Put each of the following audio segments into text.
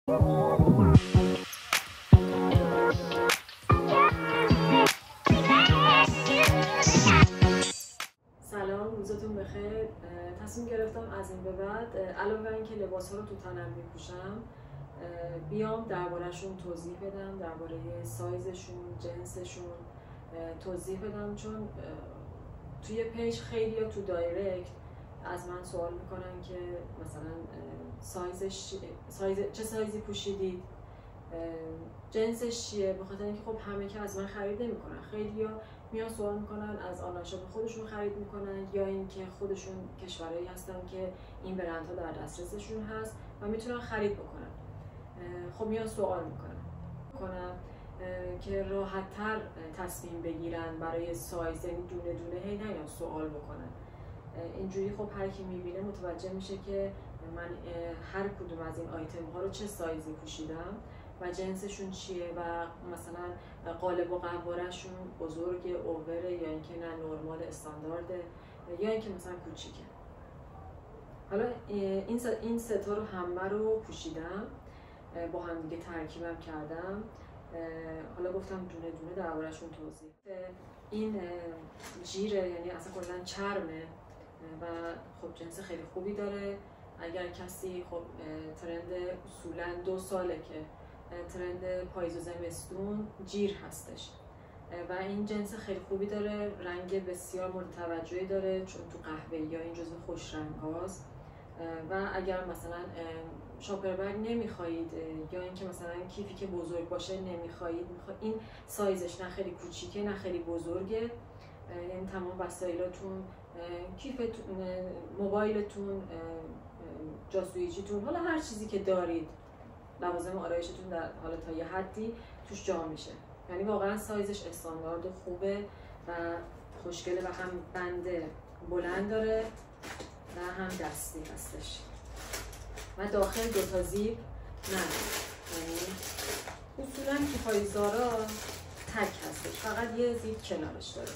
سلام، روزتون بخیر. تصمیم گرفتم از این به بعد علاوه اینکه لباس‌ها رو تو تنم میپوشم بیام درباره‌شون توضیح بدم، درباره سایزشون، جنسشون توضیح بدم، چون توی پیج خیلی تو دایرکت از من سوال میکنن که مثلا چه سایزی پوشیدید، جنسش چیه، بخاطر اینکه خب همه که از من خرید نمیکنن. خیلیا میان سوال میکنن، از آنلاین شاپ خودشون خرید میکنن یا اینکه خودشون کشورهایی هستن که این برندها در دسترسشون هست و میتونن خرید بکنن. خب میان سوال میکنن که راحت تر تصمیم بگیرن برای سایز، یعنی دونه دونه هی نیان سوال بکنن. اینجوری خب هر کی میبینه متوجه میشه که من هر کدوم از این آیتم ها رو چه سایزی پوشیدم و جنسشون چیه و مثلا قالب و قواره‌شون بزرگه، اووره، یا اینکه نه نرمال استاندارده، یا اینکه مثلا کوچیکه. حالا این ستا رو همه رو پوشیدم، با هم دیگه ترکیبم کردم. حالا گفتم دونه دونه درباره‌شون توضیح. این جیره، یعنی اصلا کلاً چرمه و خب جنس خیلی خوبی داره. اگر کسی خب ترند اصولاً 2 ساله که ترند پاییز و زمستون جیر هستش و این جنس خیلی خوبی داره، رنگ بسیار مورد توجهی داره چون تو قهوه‌ای یا این جزو خوش رنگ هاست. و اگر مثلا شاپر بگ نمیخواهید یا اینکه مثلا کیفی که بزرگ باشه نمیخواهید، این سایزش نه خیلی کوچیکه نه خیلی بزرگه، یعنی تمام وسایلاتون، کیفتون، موبایلتون، جاسویچیتون، حالا هر چیزی که دارید، لوازم آرایشتون در حالا تا یه حدی توش جا میشه. یعنی واقعا سایزش استاندارد و خوبه و خوشگله و هم بند بلند داره و هم دستی هستش و داخل 2 تا زیپ نداره. یعنی اصولا که پایزارا تک هستش، فقط یه زیپ کنارش داره.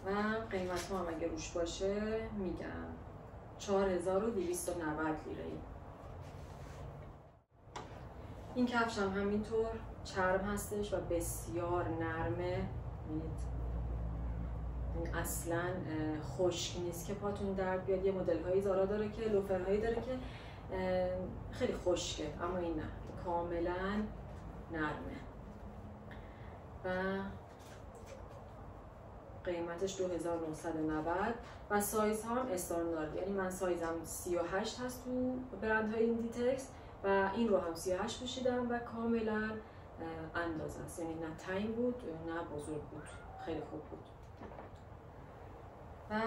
و قیمت ها هم اگه روش باشه میگم 4290 لیره. این کفش هم همینطور چرم هستش و بسیار نرمه، این اصلا خشک نیست که پاتون درد بیاد. یه مدل هایی زارا داره که لوفرهایی داره که خیلی خشکه، اما این نه، کاملا نرمه و قیمتش 2990 و سایز هم استاندارد. یعنی من سایزم 38 هست تو برندهای ایندیتکس و این رو هم 38 پوشیدم و کاملا اندازه است، یعنی نه تنگ بود نه بزرگ بود، خیلی خوب بود. و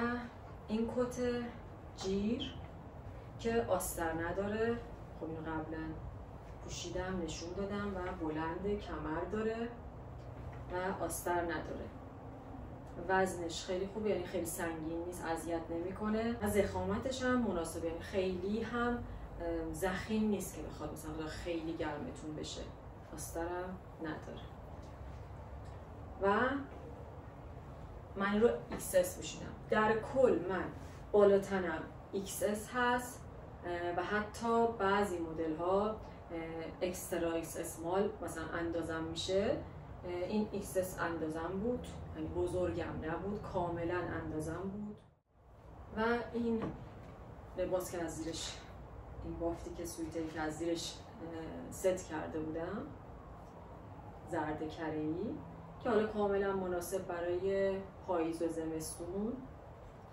این کت جیر که آستر نداره، خب اینو قبلا پوشیدم نشون دادم و بلند کمر داره و آستر نداره. وزنش خیلی خوبه، یعنی خیلی سنگین نیست، اذیت نمیکنه و ضخامتش هم مناسبه، یعنی خیلی هم ضخیم نیست که بخواد مثلا خیلی گرمتون بشه. آسترم نداره و من رو XS پوشیدم. در کل من بالا تنم XS هست و حتی بعضی مدل ها اکسترا XS اسمال مثلا اندازم میشه. این XS اندازم بود، یعنی بزرگم نبود، کاملا اندازم بود. و این لباس که از زیرش، این بافتی که سویتری که از زیرش ست کرده بودم، زرد کره‌ای، که حالا کاملا مناسب برای پاییز و زمستون.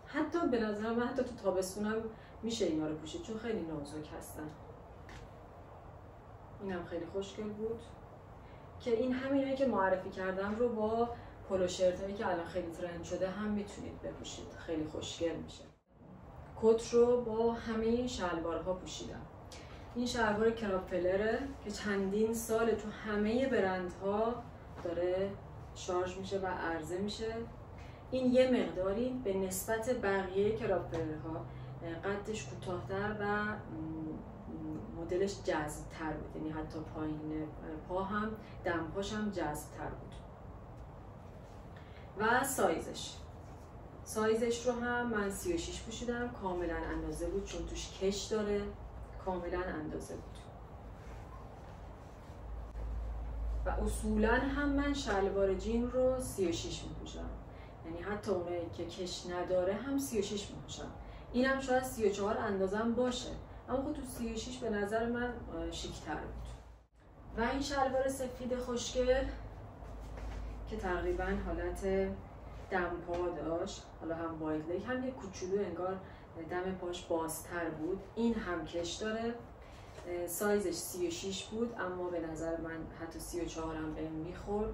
حتی به نظر من حتی تو تابستونم میشه اینا رو پوشید چون خیلی نازک هستن. اینم خیلی خوشگل بود که این همینایی که معرفی کردم رو با پولو شرت هایی که الان خیلی ترند شده هم میتونید بپوشید، خیلی خوشگل میشه. کت رو با همه شلوارها پوشیدم. این شلوار کراپلره که چندین سال تو همه برندها داره شارژ میشه و عرضه میشه. این یه مقداری به نسبت بقیه کراپلرها قدش کوتاه‌تر و مدلش جذب‌تر بود، یعنی حتی پایین پا هم دمپاش هم جذب‌تر بود. و سایزش سایزش رو هم من 36 پوشیدم، کاملا اندازه بود چون توش کش داره، کاملا اندازه بود. و اصولا هم من شلوار جین رو 36 میپوشم، یعنی حتی اونایی که کش نداره هم 36 میپوشم. اینم شاید 34 اندازم باشه، اما خب تو 36 به نظر من شیک‌تر بود. و این شلوار سفید خوشگل که تقریبا حالت دمپا داشت، حالا هم واید لگ هم یه کوچولو انگار دم پاش بازتر بود، این هم کش داره. سایزش 36 بود، اما به نظر من حتی 34 هم بهم میخورد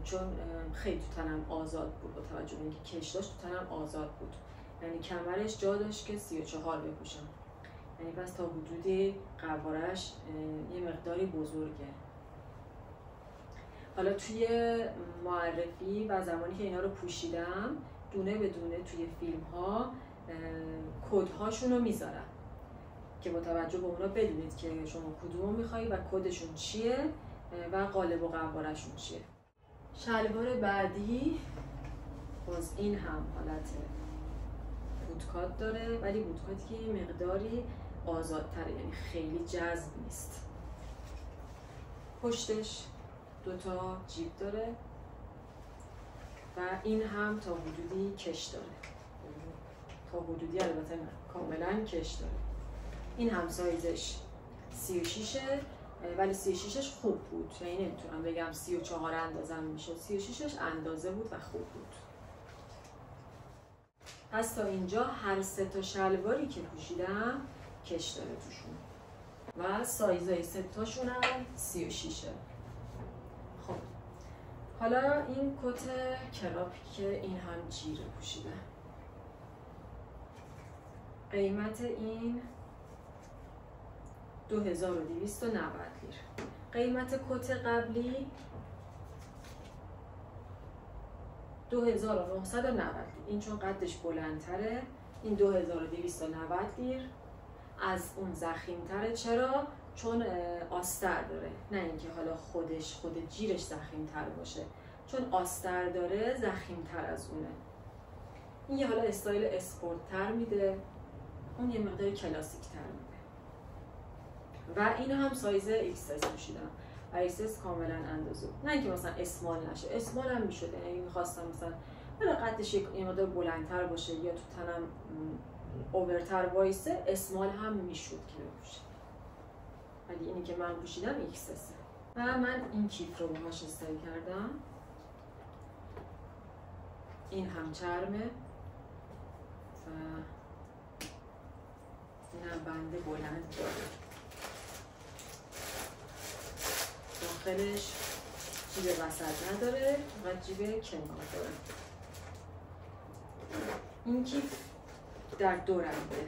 چون خیلی تو تنم آزاد بود، با توجه به اینکه کش داشت تو تنم آزاد بود، یعنی کمرش جا داشت که 34 بپوشم، یعنی پس تا حدودی قوارش یه مقداری بزرگه. حالا توی معرفی و زمانی که اینا رو پوشیدم دونه به دونه توی فیلم ها کدهاشون رو میذارم که با توجه به اونا بدونید که شما کدوم میخوایی و کدشون چیه و قالب و قوارشون چیه. شلوار بعدی باز این هم حالت بوتکات داره، ولی بوتکاتی که یه مقداری آزادتره، یعنی خیلی جذب نیست. پشتش دوتا جیب داره و این هم تا حدودی کش داره، تا حدودی البته نه، کاملا کش داره. این هم سایزش 36ه، ولی 36ش خوب بود، یعنی نمیتونم بگم 34 اندازم میشد، 36ش اندازه بود و خوب بود. پس تا اینجا هر سه تا شلواری که پوشیدم کش داره توشون و سایزای سه تاشون هم 36ه. خب حالا این کت کراپی که این هم جیره پوشیده، قیمت این 2290 لیر. قیمت کت قبلی 2990 لیر. این چون قدش بلندتره این 2290 لیر از اون ضخیم‌تره. چرا؟ چون آستر داره، نه اینکه حالا خود جیرش ضخیم‌تر باشه، چون آستر داره ضخیم‌تر از اونه. این یه حالا استایل اسپورت‌تر میده، اون یه مقدار کلاسیک‌تر میده. و اینو هم سایز XS پوشیدم و XS کاملا اندازه بود، نه اینکه مثلا اسمال نشه، اسمال هم میشد، یعنی میخواستم مثلا حالا قدش یه مقدار بلندتر باشه یا تو تنم اوورتر وایسه، اسمال هم میشد که بپوشه، ولی اینی که من پوشیدم XS. و من این کیف رو باهاش استایل کردم، این هم چرمه و این هم بند بلند داره، داخلش جیب وسط نداره و جیب کنار داره. این کیف در دو رنگه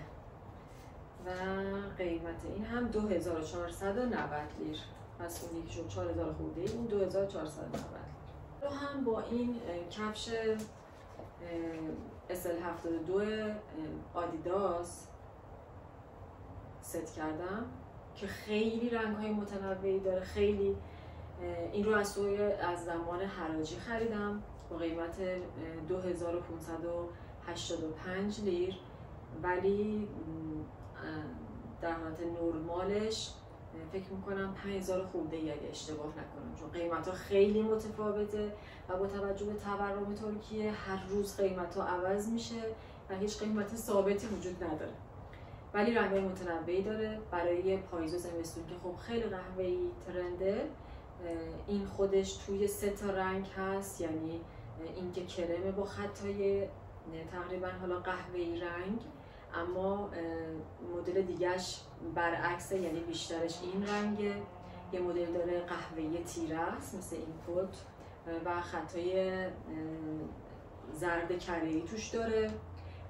و قیمت این هم 2490 لیر، پس اون یکی شد 4000 خورده، این 2490 رو هم با این کفش SL72 آدیداس ست کردم که خیلی رنگ‌های متنوعی داره. خیلی این رو از زمان حراجی خریدم با قیمت 2585 لیر، ولی در حالت نرمالش فکر میکنم 5000 خورده ای اگه اشتباه نکنم، چون قیمت ها خیلی متفاوته و با توجه به تورم ترکیه هر روز قیمت ها عوض میشه و هیچ قیمت ثابتی وجود نداره، ولی رنگ‌های متنوعی داره. برای پاییز و زمستون که خب خیلی قهوه‌ای ترنده، این خودش توی 3 تا رنگ هست، یعنی این که کرم با خطای تقریبا حالا قهوه‌ای رنگ، اما مدل دیگهش برعکسه، یعنی بیشترش این رنگه. یه مدل داره قهوه‌ای تیره است مثل این کت و خطای زرد کره‌ای توش داره،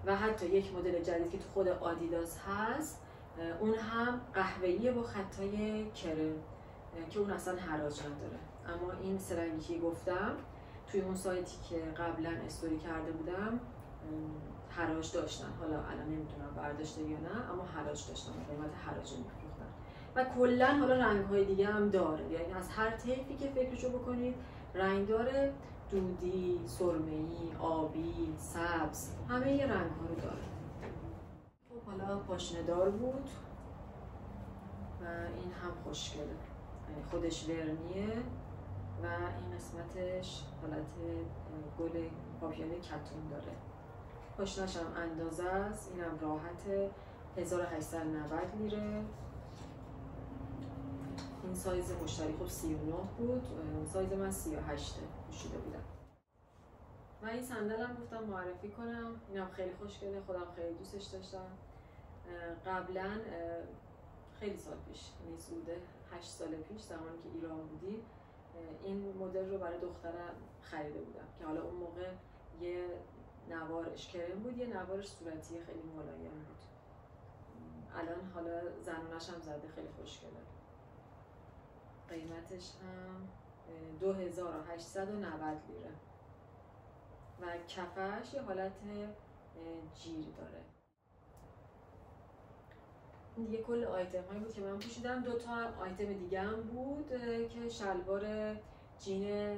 و حتی یک مدل جدید که تو خود آدیداس هست اون هم قهوه‌ای با خطای کرم که اون اصلا حراج نداره. اما این سه رنگی که گفتم توی اون سایتی که قبلا استوری کرده بودم حراج داشتن، حالا الان نمیدونم برداشته یا نه، اما حراج داشتن، قیمت حراج می‌فروختن. و کلا حالا رنگ‌های دیگه هم داره، یعنی از هر طیفی که فکرشو بکنید رنگ داره دودی، سرمه‌ای، آبی، سبز، همه یه رنگ ها رو داره. خب حالا پاشنه دار بود و این هم خوشگله، خودش ورنیه و این قسمتش حالت گل پاپیون کتون داره. پاشنه‌ش هم اندازه است، اینم راحته، 1890 لیره. این سایز مشتری خب 39 بود، سایز من 38 پوشیده بودم. و این صندل هم گفتم معرفی کنم، اینم خیلی خوشگله، خودم خیلی دوستش داشتم. قبلا خیلی سال پیش، یعنی حدود 8 سال پیش زمانی که ایران بودیم این مدل رو برای دخترم خریده بودم که حالا اون موقع یه نوارش کرم بود، یه نوارش صورتی خیلی ملایم بود. الان حالا زنونش هم زده، خیلی خوشگله. قیمتش هم 2890 لیره و کفش یه حالت جیر داره. این دیگه کل آیتم هایی بود که من پوشیدم. 2 تا آیتم دیگه هم بود که شلوار جین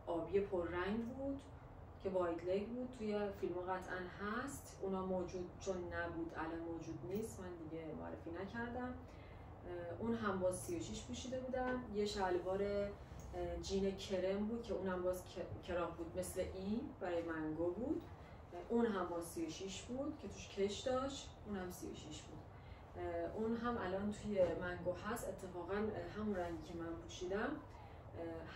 آبی پررنگ بود که وایت لگ بود، توی فیلم قطعا هست، اونا موجود چون نبود الان موجود نیست، من دیگه معرفی نکردم. اون هم باز 36 پوشیده بودم. یه شلوار جین کرم بود که اونم باز کراه بود مثل این، برای منگو بود، اون هم باز 36 بود که توش کش داشت، اون هم 36 بود. اون هم الان توی منگو هست، اتفاقا همون رنگی که من پوشیدم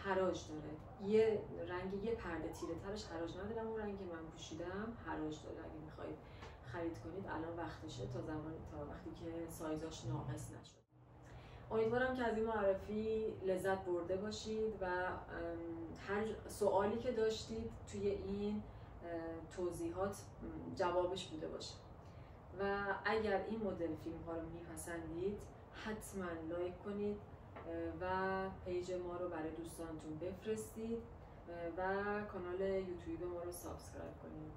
حراج داره، یه رنگ یه پرده تیره ترش حراج ندارم، اون رنگی که من پوشیدم حراج داره. اگه میخواید خرید کنید الان وقتشه، تا وقتی که سایزاش ناقص نشد. امیدوارم که از این معرفی لذت برده باشید و هر سوالی که داشتید توی این توضیحات جوابش بوده باشه. و اگر این مدل فیلم ها رو میپسندید حتما لایک کنید و پیج ما رو برای دوستانتون بفرستید و کانال یوتیوب ما رو سابسکرایب کنید.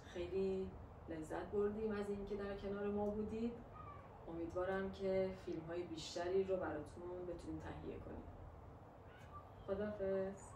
خیلی لذت بردیم از اینکه در کنار ما بودید. امیدوارم که فیلم های بیشتری رو براتون بتونیم تهیه کنیم. خداحافظ.